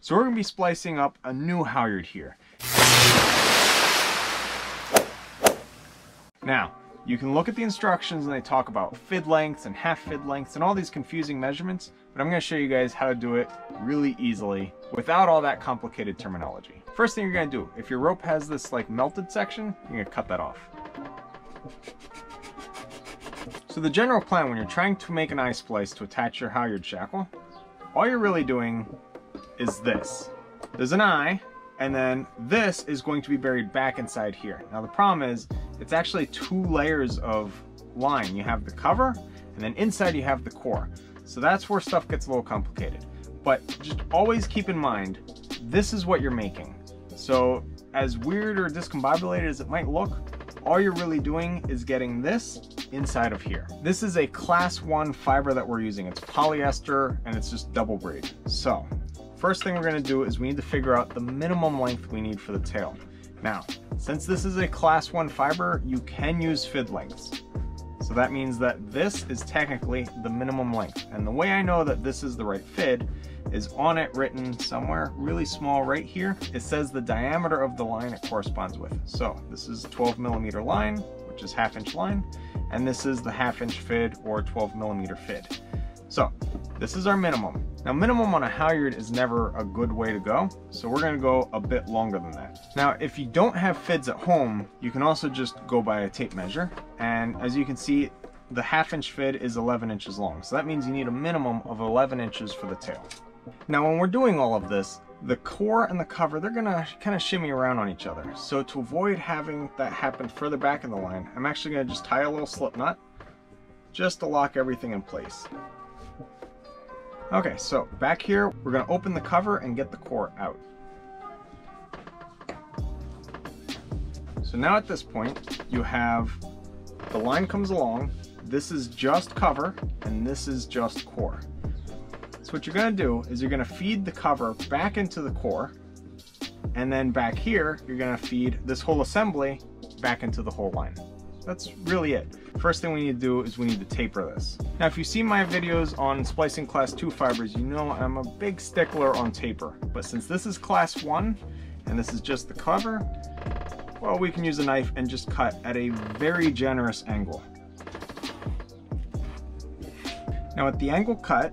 So we're going to be splicing up a new halyard here. Now, you can look at the instructions and they talk about fid lengths and half fid lengths and all these confusing measurements, but I'm going to show you guys how to do it really easily without all that complicated terminology. First thing you're going to do, if your rope has this like melted section, you're going to cut that off. So the general plan when you're trying to make an eye splice to attach your halyard shackle, all you're really doing is this. There's an eye, and then this is going to be buried back inside here. Now the problem is, it's actually 2 layers of line. You have the cover, and then inside you have the core. So that's where stuff gets a little complicated. But just always keep in mind, this is what you're making. So as weird or discombobulated as it might look, all you're really doing is getting this inside of here. This is a class 1 fiber that we're using. It's polyester and it's just double braid. So first thing we're going to do is we need to figure out the minimum length we need for the tail. Now, since this is a class 1 fiber, you can use fid lengths. So that means that this is technically the minimum length. And the way I know that this is the right fid is on it written somewhere really small right here. It says the diameter of the line it corresponds with. So this is 12mm line, which is 1/2 inch line. And this is the 1/2 inch fid or 12mm fid. So this is our minimum. Now minimum on a halyard is never a good way to go, so we're going to go a bit longer than that. Now if you don't have fids at home, you can also just go by a tape measure, and as you can see the 1/2 inch fid is 11 inches long, so that means you need a minimum of 11 inches for the tail. Now when we're doing all of this, the core and the cover, they're going to kind of shimmy around on each other. So to avoid having that happen further back in the line, I'm actually going to just tie a little slip knot just to lock everything in place. Okay, so back here, we're going to open the cover and get the core out. So now at this point, you have the line comes along, this is just cover, and this is just core. So what you're going to do is you're going to feed the cover back into the core, and then back here, you're going to feed this whole assembly back into the whole line. That's really it. First thing we need to do is we need to taper this. Now if you've seen my videos on splicing class 2 fibers, you know I'm a big stickler on taper. But since this is class 1 and this is just the cover, well, we can use a knife and just cut at a very generous angle. Now at the angle cut,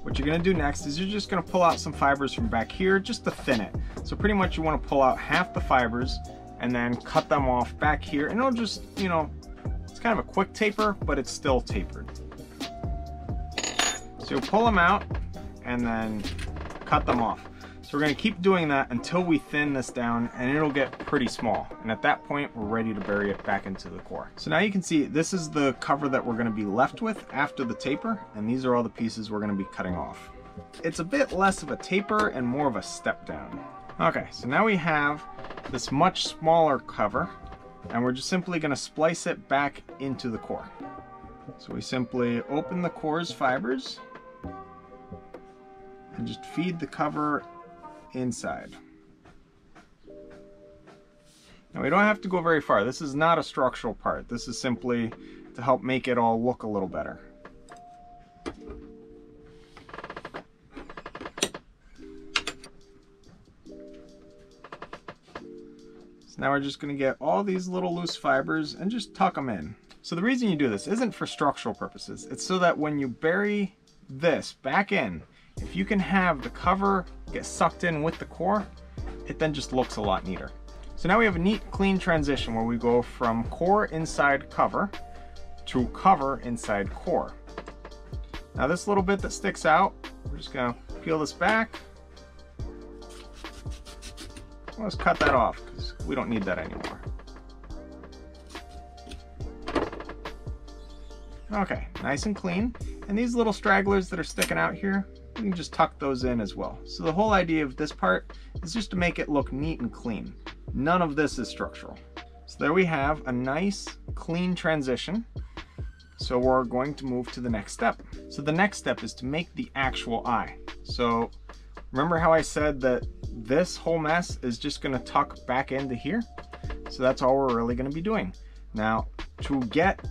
what you're going to do next is you're just going to pull out some fibers from back here just to thin it. So pretty much you want to pull out half the fibers and then cut them off back here, and it'll just, you know, it's kind of a quick taper, but it's still tapered. So you'll pull them out and then cut them off. So we're going to keep doing that until we thin this down, and it'll get pretty small. And at that point, we're ready to bury it back into the core. So now you can see this is the cover that we're going to be left with after the taper, and these are all the pieces we're going to be cutting off. It's a bit less of a taper and more of a step down. Okay, so now we have this much smaller cover, and we're just simply going to splice it back into the core. So we simply open the core's fibers and just feed the cover inside. Now we don't have to go very far. This is not a structural part. This is simply to help make it all look a little better. Now we're just going to get all these little loose fibers and just tuck them in. So the reason you do this isn't for structural purposes. It's so that when you bury this back in, if you can have the cover get sucked in with the core, it then just looks a lot neater. So now we have a neat clean transition where we go from core inside cover to cover inside core. Now this little bit that sticks out, we're just going to peel this back. Let's cut that off because we don't need that anymore. Okay, nice and clean. And these little stragglers that are sticking out here, we can just tuck those in as well. So the whole idea of this part is just to make it look neat and clean. None of this is structural. So there we have a nice clean transition. So we're going to move to the next step. So the next step is to make the actual eye. So remember how I said that this whole mess is just going to tuck back into here? So that's all we're really going to be doing. Now, to get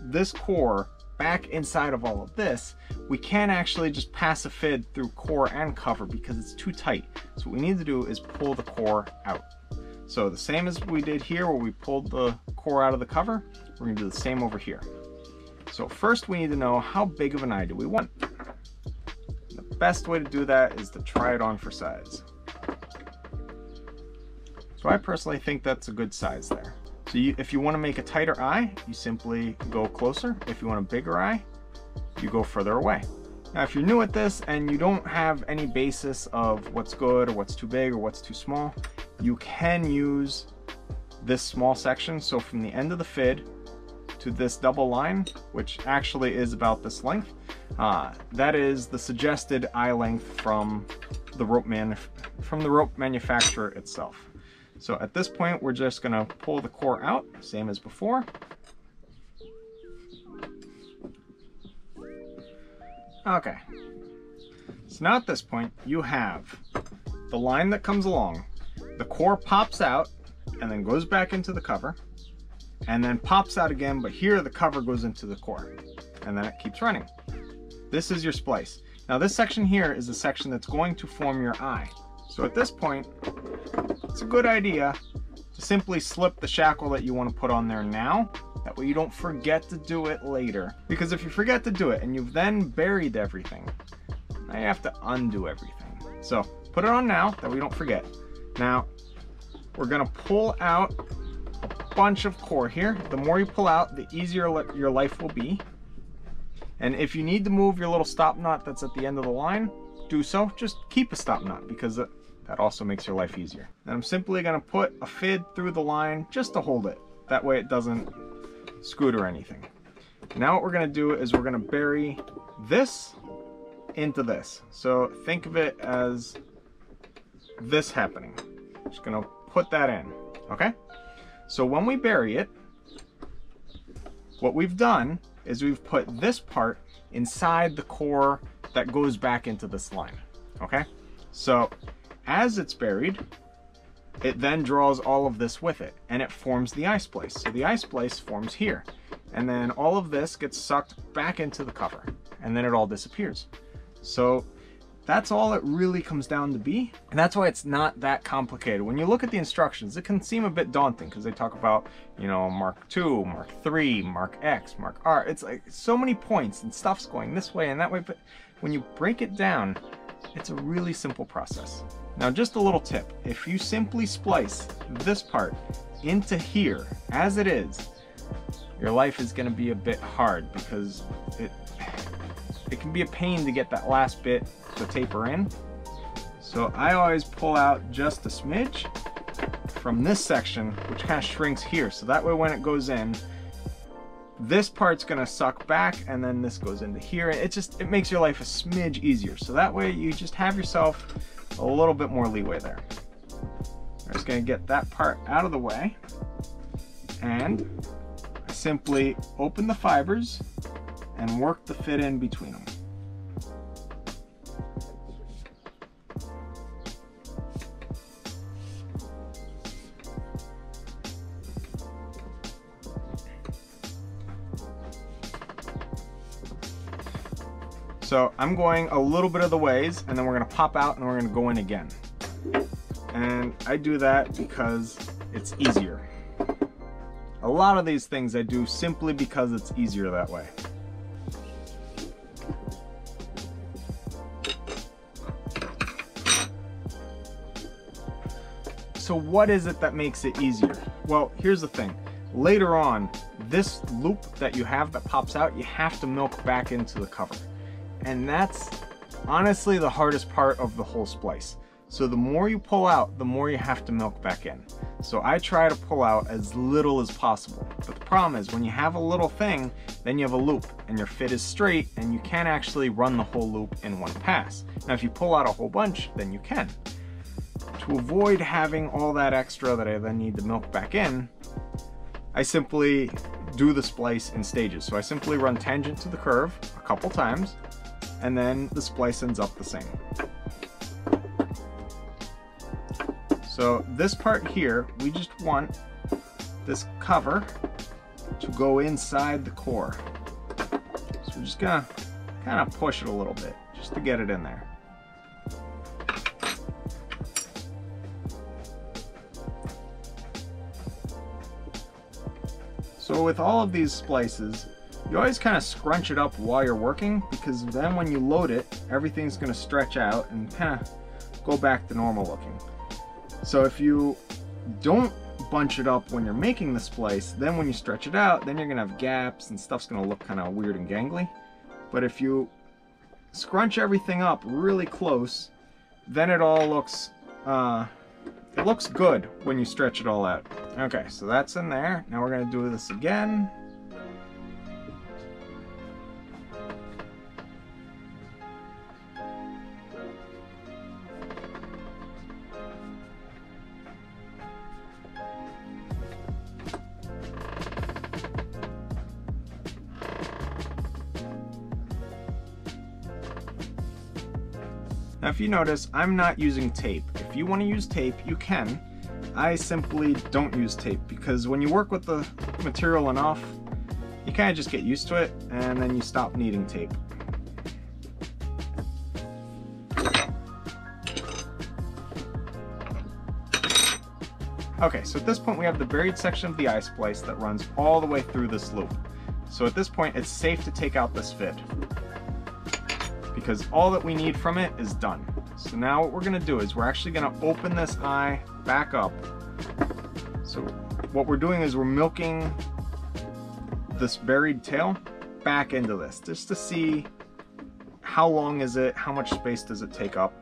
this core back inside of all of this, we can't actually just pass a fid through core and cover because it's too tight. So what we need to do is pull the core out. So the same as we did here where we pulled the core out of the cover, we're gonna do the same over here. So first we need to know how big of an eye do we want. The best way to do that is to try it on for size. So I personally think that's a good size there. So if you want to make a tighter eye, you simply go closer. If you want a bigger eye, you go further away. Now if you're new at this and you don't have any basis of what's good or what's too big or what's too small, you can use this small section. So from the end of the fid to this double line, which actually is about this length, that is the suggested eye length from the rope manufacturer itself. So at this point, we're just gonna pull the core out, same as before. Okay, so now at this point, you have the line that comes along. The core pops out and then goes back into the cover and then pops out again, but here the cover goes into the core and then it keeps running. This is your splice. Now this section here is the section that's going to form your eye. So at this point, it's a good idea to simply slip the shackle that you want to put on there now. That way you don't forget to do it later. Because if you forget to do it and you've then buried everything, now you have to undo everything. So put it on now, that we don't forget. Now, we're gonna pull out a bunch of core here. The more you pull out, the easier your life will be. And if you need to move your little stop knot that's at the end of the line, do so. Just keep a stop knot because that also makes your life easier. And I'm simply gonna put a fid through the line just to hold it. That way it doesn't scoot or anything. Now what we're gonna do is we're gonna bury this into this. So think of it as this happening. Just gonna put that in, okay? So when we bury it, what we've done is we've put this part inside the core that goes back into this line, okay? So as it's buried, it then draws all of this with it and it forms the eye splice. So the eye splice forms here and then all of this gets sucked back into the cover and then it all disappears. So that's all it really comes down to be, and that's why it's not that complicated. When you look at the instructions, it can seem a bit daunting because they talk about, you know, Mark II, Mark III, Mark X, Mark R. It's like so many points and stuff's going this way and that way, but when you break it down, it's a really simple process. Now just a little tip, if you simply splice this part into here as it is, your life is going to be a bit hard because it can be a pain to get that last bit to taper in. So I always pull out just a smidge from this section, which kind of shrinks here. So that way when it goes in, this part's gonna suck back and then this goes into here. It makes your life a smidge easier. So that way you just have yourself a little bit more leeway there. I'm just gonna get that part out of the way and I simply open the fibers and work the fit in between them. So I'm going a little bit of the ways and then we're gonna pop out and we're gonna go in again. And I do that because it's easier. A lot of these things I do simply because it's easier that way. So what is it that makes it easier? Well, here's the thing. Later on, this loop that you have that pops out, you have to milk back into the cover. And that's honestly the hardest part of the whole splice. So the more you pull out, the more you have to milk back in. So I try to pull out as little as possible. But the problem is when you have a little thing, then you have a loop and your fit is straight and you can't actually run the whole loop in one pass. Now if you pull out a whole bunch, then you can. To avoid having all that extra that I then need to milk back in, I simply do the splice in stages. So I simply run tangent to the curve a couple times, and then the splice ends up the same. So this part here, we just want this cover to go inside the core. So just gonna kind of push it a little bit just to get it in there. So with all of these splices, you always kind of scrunch it up while you're working, because then when you load it, everything's going to stretch out and kind of go back to normal looking. So if you don't bunch it up when you're making the splice, then when you stretch it out, then you're going to have gaps and stuff's going to look kind of weird and gangly. But if you scrunch everything up really close, then it all looks good when you stretch it all out. Okay, so that's in there. Now we're going to do this again. Now if you notice, I'm not using tape. If you want to use tape, you can. I simply don't use tape because when you work with the material enough, you kind of just get used to it and then you stop needing tape. Okay, so at this point we have the buried section of the eye splice that runs all the way through this loop. So at this point it's safe to take out this fid, because all that we need from it is done. So now what we're gonna do is we're actually gonna open this eye back up. So what we're doing is we're milking this buried tail back into this, just to see how long is it, how much space does it take up.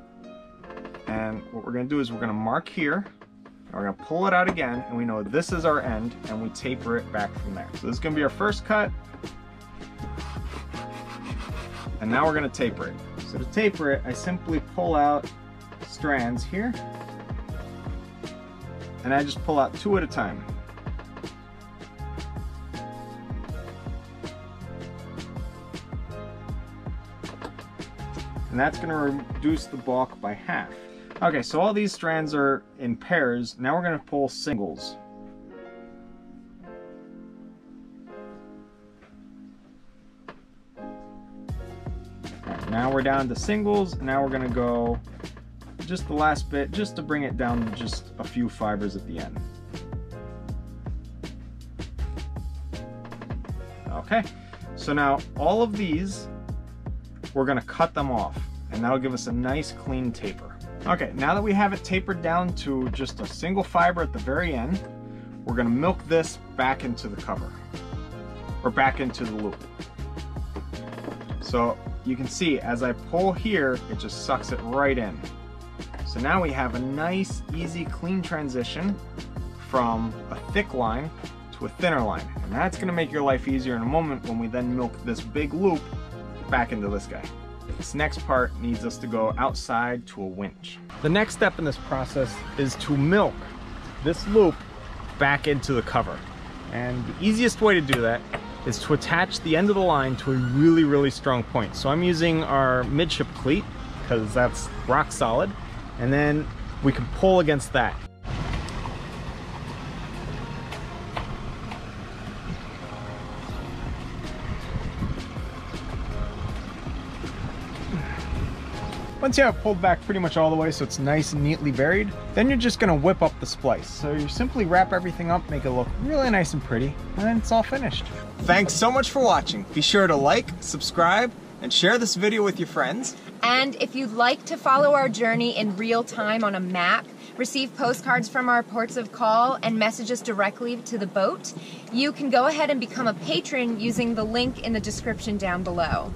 And what we're gonna do is we're gonna mark here, and we're gonna pull it out again, and we know this is our end, and we taper it back from there. So this is gonna be our first cut. And now we're going to taper it. So to taper it, I simply pull out strands here, and I just pull out 2 at a time. And that's going to reduce the bulk by half. Okay, so all these strands are in pairs. Now we're going to pull singles. Now we're down to singles. Now we're gonna go just the last bit, just to bring it down to just a few fibers at the end. Okay, so now all of these, we're gonna cut them off, and that'll give us a nice clean taper. Okay, now that we have it tapered down to just a single fiber at the very end, we're gonna milk this back into the cover, or back into the loop. So you can see as I pull here, it just sucks it right in. So now we have a nice, easy, clean transition from a thick line to a thinner line. And that's gonna make your life easier in a moment when we then milk this big loop back into this guy. This next part needs us to go outside to a winch. The next step in this process is to milk this loop back into the cover. And the easiest way to do that is to attach the end of the line to a really, really strong point. So I'm using our midship cleat because that's rock solid, and then we can pull against that. Once you have it pulled back pretty much all the way so it's nice and neatly buried, then you're just gonna whip up the splice. So you simply wrap everything up, make it look really nice and pretty, and then it's all finished. Thanks so much for watching. Be sure to like, subscribe, and share this video with your friends. And if you'd like to follow our journey in real time on a map, receive postcards from our ports of call, and message us directly to the boat, you can go ahead and become a patron using the link in the description down below.